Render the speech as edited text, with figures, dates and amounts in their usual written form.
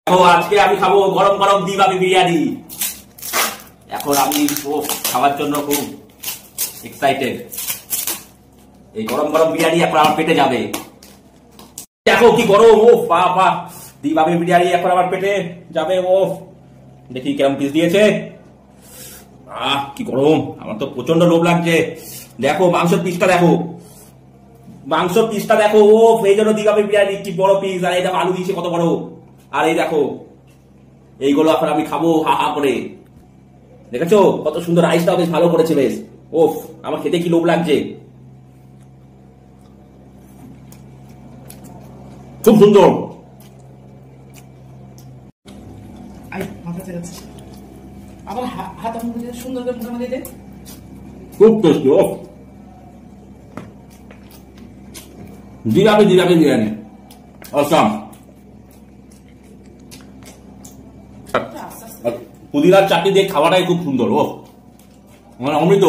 আজকে আমি খাবো গরম গরম দিবাবি বিরিয়ানি। এখন আমি খাওয়ার জন্য খুব এক্সাইটেড। এই গরম গরম বিরিয়ানি এখন আমার পেটে যাবে। দেখো কি গরম, ও বাবা, দিবাবি বিরিয়ানি এখন আমার পেটে যাবে। ও দেখি কেমন পিস দিয়েছে। কি গরম, আমার তো প্রচন্ড লোভ লাগছে। দেখো মাংসের পিসটা দেখো, মাংসের পিসটা দেখো। ও এই জন্য দিবাবি বিরিয়ানি কি বড় পিস, আর এই দেখো আলু দিয়েছে কত বড়। আর এই দেখো এইগুলো এখন আমি খাবো হা হা করে। দেখেছো কত সুন্দর, রাইসটাও বেশ ভালো করেছে বেশ। ওফ, আমার খেতে কি লোভ লাগছে, খুব সুন্দর। আবার হাত সুন্দর করে মোটামুটি দে, খুব টেস্টি। ওফ, দিবাবি বিরিয়ানি অসাম। পুদিনার চাটনি দিয়ে খাওয়াটাই খুব সুন্দর। ও মানে অমৃত।